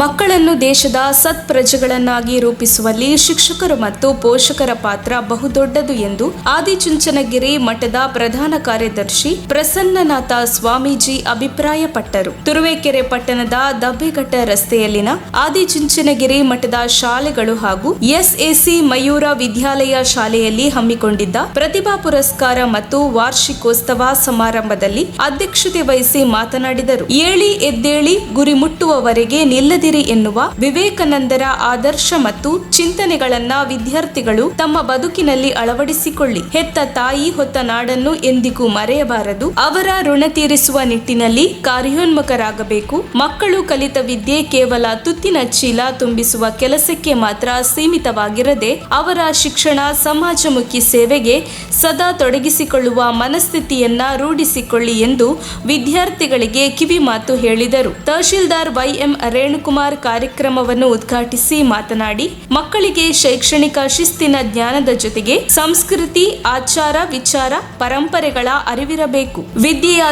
ಮಕ್ಕಳನ್ನು ದೇಶದ ಸತ್ಪ್ರಜೆಗಳನ್ನಾಗಿ ರೂಪಿಸುವಲ್ಲಿ ಶಿಕ್ಷಕರು ಮತ್ತು ಪೋಷಕರ ಪಾತ್ರ ಬಹುದೊಡ್ಡದು ಎಂದು ಆದಿಚುಂಚನಗಿರಿ ಮಠದ ಪ್ರಧಾನ ಕಾರ್ಯದರ್ಶಿ ಪ್ರಸನ್ನನಾಥ ಸ್ವಾಮೀಜಿ ಅಭಿಪ್ರಾಯಪಟ್ಟರು. ತುರುವೇಕೆರೆ ಪಟ್ಟಣದ ದಬ್ಬೆಘಟ್ಟ ರಸ್ತೆಯಲ್ಲಿನ ಆದಿಚುಂಚನಗಿರಿ ಮಠದ ಶಾಲೆಗಳು ಹಾಗೂ ಎಸ್ಎಸಿ ಮಯೂರ ವಿದ್ಯಾಲಯ ಶಾಲೆಯಲ್ಲಿ ಹಮ್ಮಿಕೊಂಡಿದ್ದ ಪ್ರತಿಭಾ ಪುರಸ್ಕಾರ ಮತ್ತು ವಾರ್ಷಿಕೋತ್ಸವ ಸಮಾರಂಭದಲ್ಲಿ ಅಧ್ಯಕ್ಷತೆ ವಹಿಸಿ ಮಾತನಾಡಿದರು. ಏಳಿ ಎದ್ದೇಳಿ ಗುರಿ ಮುಟ್ಟುವವರೆಗೆ ನಿಲ್ಲದಿರಿ ಎನ್ನುವ ವಿವೇಕಾನಂದರ ಆದರ್ಶ ಮತ್ತು ಚಿಂತನೆಗಳನ್ನ ವಿದ್ಯಾರ್ಥಿಗಳು ತಮ್ಮ ಬದುಕಿನಲ್ಲಿ ಅಳವಡಿಸಿಕೊಳ್ಳಿ. ಹೆತ್ತ ತಾಯಿ ಹೊತ್ತ ನಾಡನ್ನು ಎಂದಿಗೂ ಮರೆಯಬಾರದು. ಅವರ ಋಣ ತೀರಿಸುವ ನಿಟ್ಟಿನಲ್ಲಿ ಕಾರ್ಯೋನ್ಮುಖರಾಗಬೇಕು. ಮಕ್ಕಳು ಕಲಿತ ವಿದ್ಯೆ ಕೇವಲ ತುತ್ತಿನ ಚೀಲ ತುಂಬಿಸುವ ಕೆಲಸಕ್ಕೆ ಮಾತ್ರ ಸೀಮಿತವಾಗಿರದೆ ಅವರ ಶಿಕ್ಷಣ ಸಮಾಜಮುಖಿ ಸೇವೆಗೆ ಸದಾ ತೊಡಗಿಸಿಕೊಳ್ಳುವ ಮನಸ್ಥಿತಿಯನ್ನ ರೂಢಿಸಿಕೊಳ್ಳಿ ಎಂದು ವಿದ್ಯಾರ್ಥಿಗಳಿಗೆ ಕಿವಿ ಮಾತು ಹೇಳಿದರು. ತಹಶೀಲ್ದಾರ್ ವೈಎಂ ರೇಣುಕುಮಾರ್ ಕಾರ್ಯಕ್ರಮವನ್ನು ಉದ್ಘಾಟಿಸಿ ಮಾತನಾಡಿ, ಮಕ್ಕಳಿಗೆ ಶೈಕ್ಷಣಿಕ ಶಿಸ್ತಿನ ಜ್ಞಾನದ ಜೊತೆಗೆ ಸಂಸ್ಕೃತಿ, ಆಚಾರ, ವಿಚಾರ, ಪರಂಪರೆಗಳ ಅರಿವಿರಬೇಕು. ವಿದ್ಯೆಯ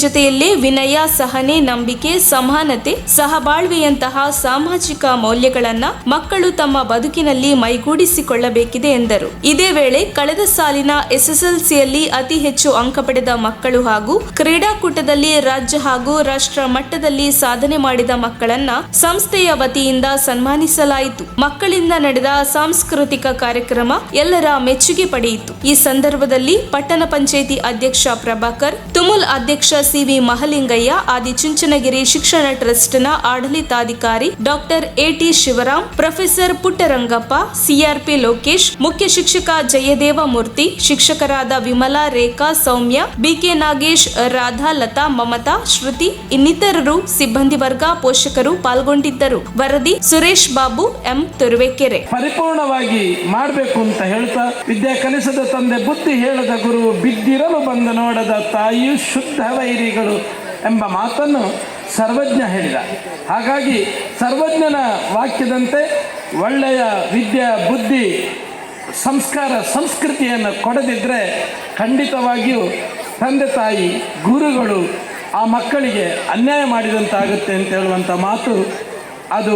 ಜೊತೆಯಲ್ಲೇ ವಿನಯ, ಸಹನೆ, ನಂಬಿಕೆ, ಸಮಾನತೆ, ಸಹಬಾಳ್ವೆಯಂತಹ ಸಾಮಾಜಿಕ ಮೌಲ್ಯಗಳನ್ನ ಮಕ್ಕಳು ತಮ್ಮ ಬದುಕಿನಲ್ಲಿ ಮೈಗೂಡಿಸಿಕೊಳ್ಳಬೇಕಿದೆ ಎಂದರು. ಇದೇ ವೇಳೆ ಕಳೆದ ಸಾಲಿನ ಎಸ್ಎಸ್ಎಲ್ಸಿಯಲ್ಲಿ ಅತಿ ಹೆಚ್ಚು ಅಂಕ ಪಡೆದ ಮಕ್ಕಳು ಹಾಗೂ ಕ್ರೀಡಾಕೂಟದಲ್ಲಿ ರಾಜ್ಯ ಹಾಗೂ ರಾಷ್ಟ್ರ ಮಟ್ಟದಲ್ಲಿ ಸಾಧನೆ ಮಾಡಿದ ಮಕ್ಕಳನ್ನ ಸಂಸ್ಥೆಯ ವತಿಯಿಂದ ಸನ್ಮಾನಿಸಲಾಯಿತು. ಮಕ್ಕಳಿಂದ ನಡೆದ ಸಾಂಸ್ಕೃತಿಕ ಕಾರ್ಯಕ್ರಮ ಎಲ್ಲರ ಮೆಚ್ಚುಗೆ ಪಡೆಯಿತು. ಈ ಸಂದರ್ಭದಲ್ಲಿ ಪಟ್ಟಣ ಪಂಚಾಯಿತಿ ಅಧ್ಯಕ್ಷ ಪ್ರಭಾಕರ್, ತುಮುಲ್ ಅಧ್ಯಕ್ಷ ಸಿವಿ ಮಹಲಿಂಗಯ್ಯ, ಆದಿಚುಂಚನಗಿರಿ ಶಿಕ್ಷಣ ಟ್ರಸ್ಟ್ನ ಆಡಳಿತಾಧಿಕಾರಿ doctor A T Shivaram, professor Puttarangappa, CRP Lokesh, ಮುಖ್ಯ ಶಿಕ್ಷಕ ಜಯದೇವ ಮೂರ್ತಿ, ಶಿಕ್ಷಕರಾದ ವಿಮಲಾ, ರೇಖಾ, ಸೌಮ್ಯ, ಬಿಕೆ ನಾಗೇಶ್, ರಾಧಾ, ಲತಾ, ಮಮತಾ, ಶ್ರುತಿ ಇನ್ನಿತರರು, ಸಿಬ್ಬಂದಿ ವರ್ಗ, ಪೋಷಕರು ಪಾಲ್ಗೊಂಡಿದ್ದರು. ವರದಿ ಸುರೇಶ್ ಬಾಬು, ಎಂ, ತುರುವೇಕೆರೆ. ಪರಿಪೂರ್ಣವಾಗಿ ಮಾಡಬೇಕು ಅಂತ ಹೇಳ್ತಾ, ವಿದ್ಯೆ ಕಲಿಸದ ತಂದೆ ಬುದ್ಧಿ ಹೇಳದ ಗುರು, ಬಿದ್ದಿರಲು ಬಂದು ನೋಡದ ತಾಯಿಯು ಶುದ್ಧ ವೈರಿಗಳು ಎಂಬ ಮಾತನ್ನು ಸರ್ವಜ್ಞ ಹೇಳಿದ. ಹಾಗಾಗಿ ಸರ್ವಜ್ಞನ ವಾಕ್ಯದಂತೆ ಒಳ್ಳೆಯ ವಿದ್ಯೆ, ಬುದ್ಧಿ, ಸಂಸ್ಕಾರ, ಸಂಸ್ಕೃತಿಯನ್ನು ಕೊಡದಿದ್ದರೆ ಖಂಡಿತವಾಗಿಯೂ ತಂದೆ ತಾಯಿ, ಗುರುಗಳು ಆ ಮಕ್ಕಳಿಗೆ ಅನ್ಯಾಯ ಮಾಡಿದಂತಾಗುತ್ತೆ ಅಂತ ಹೇಳುವಂಥ ಮಾತು, ಅದು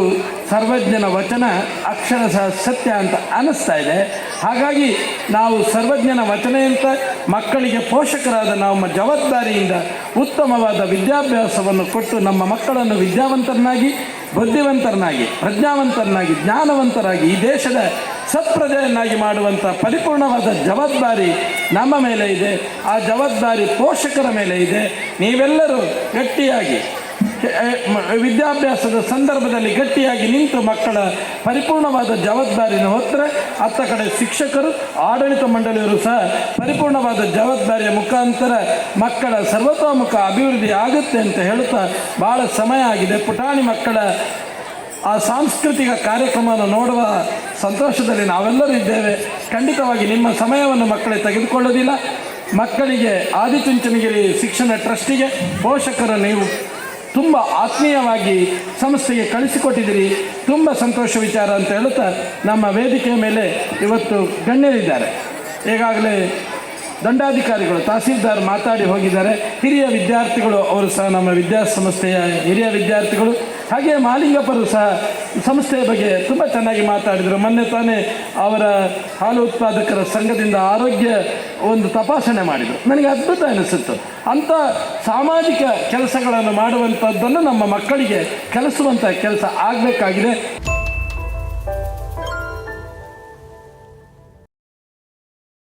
ಸರ್ವಜ್ಞನ ವಚನ ಅಕ್ಷರಶಃ ಸತ್ಯ ಅಂತ ಅನ್ನಿಸ್ತಾ ಇದೆ. ಹಾಗಾಗಿ ನಾವು ಸರ್ವಜ್ಞನ ವಚನೆಯಂತ ಮಕ್ಕಳಿಗೆ ಪೋಷಕರಾದ ನಮ್ಮ ಜವಾಬ್ದಾರಿಯಿಂದ ಉತ್ತಮವಾದ ವಿದ್ಯಾಭ್ಯಾಸವನ್ನು ಕೊಟ್ಟು ನಮ್ಮ ಮಕ್ಕಳನ್ನು ವಿದ್ಯಾವಂತರನ್ನಾಗಿ, ಬುದ್ಧಿವಂತರನ್ನಾಗಿ, ಪ್ರಜ್ಞಾವಂತರನ್ನಾಗಿ, ಜ್ಞಾನವಂತರಾಗಿ ಈ ದೇಶದ ಸತ್ಪ್ರಜೆಯನ್ನಾಗಿ ಮಾಡುವಂಥ ಪರಿಪೂರ್ಣವಾದ ಜವಾಬ್ದಾರಿ ನಮ್ಮ ಮೇಲೆ ಇದೆ. ಆ ಜವಾಬ್ದಾರಿ ಪೋಷಕರ ಮೇಲೆ ಇದೆ. ನೀವೆಲ್ಲರೂ ಗಟ್ಟಿಯಾಗಿ ವಿದ್ಯಾಭ್ಯಾಸದ ಸಂದರ್ಭದಲ್ಲಿ ಗಟ್ಟಿಯಾಗಿ ನಿಂತು ಮಕ್ಕಳ ಪರಿಪೂರ್ಣವಾದ ಜವಾಬ್ದಾರಿನ ಹೊತ್ತರೆ ಅತ್ತ ಕಡೆ ಶಿಕ್ಷಕರು, ಆಡಳಿತ ಮಂಡಳಿಯವರು ಸಹ ಪರಿಪೂರ್ಣವಾದ ಜವಾಬ್ದಾರಿಯ ಮುಖಾಂತರ ಮಕ್ಕಳ ಸರ್ವತೋಮುಖ ಅಭಿವೃದ್ಧಿ ಆಗುತ್ತೆ ಅಂತ ಹೇಳುತ್ತಾ, ಭಾಳ ಸಮಯ ಆಗಿದೆ. ಪುಟಾಣಿ ಮಕ್ಕಳ ಆ ಸಾಂಸ್ಕೃತಿಕ ಕಾರ್ಯಕ್ರಮವನ್ನು ನೋಡುವ ಸಂತೋಷದಲ್ಲಿ ನಾವೆಲ್ಲರೂ ಇದ್ದೇವೆ. ಖಂಡಿತವಾಗಿ ನಿಮ್ಮ ಸಮಯವನ್ನು ಮಕ್ಕಳಿಗೆ ತೆಗೆದುಕೊಳ್ಳೋದಿಲ್ಲ. ಮಕ್ಕಳಿಗೆ ಆದಿಚುಂಚನಗಿರಿ ಶಿಕ್ಷಣ ಟ್ರಸ್ಟಿಗೆ ಪೋಷಕರು ನೀವು ತುಂಬ ಆತ್ಮೀಯವಾಗಿ ಸಂಸ್ಥೆಗೆ ಕಳಿಸಿಕೊಟ್ಟಿದ್ದೀರಿ. ತುಂಬ ಸಂತೋಷ ವಿಚಾರ ಅಂತ ಹೇಳುತ್ತಾ, ನಮ್ಮ ವೇದಿಕೆಯ ಮೇಲೆ ಇವತ್ತು ಗಣ್ಯರಿದ್ದಾರೆ. ಈಗಾಗಲೇ ದಂಡಾಧಿಕಾರಿಗಳು, ತಹಸೀಲ್ದಾರ್ ಮಾತಾಡಿ ಹೋಗಿದ್ದಾರೆ. ಹಿರಿಯ ವಿದ್ಯಾರ್ಥಿಗಳು ಅವರು ಸಹ ನಮ್ಮ ವಿದ್ಯಾಸಂಸ್ಥೆಯ ಹಿರಿಯ ವಿದ್ಯಾರ್ಥಿಗಳು. ಹಾಗೆ ಮಾಲಿಂಗಪ್ಪರು ಸಹ ಸಂಸ್ಥೆಯ ಬಗ್ಗೆ ತುಂಬ ಚೆನ್ನಾಗಿ ಮಾತಾಡಿದರು. ಮೊನ್ನೆ ತಾನೇ ಅವರ ಹಾಲು ಉತ್ಪಾದಕರ ಸಂಘದಿಂದ ಆರೋಗ್ಯ ಒಂದು ತಪಾಸಣೆ ಮಾಡಿದರು. ನನಗೆ ಅದ್ಭುತ ಅನಿಸುತ್ತು. ಅಂಥ ಸಾಮಾಜಿಕ ಕೆಲಸಗಳನ್ನು ಮಾಡುವಂಥದ್ದನ್ನು ನಮ್ಮ ಮಕ್ಕಳಿಗೆ ಕಲಿಸುವಂಥ ಕೆಲಸ ಆಗಬೇಕಾಗಿದೆ.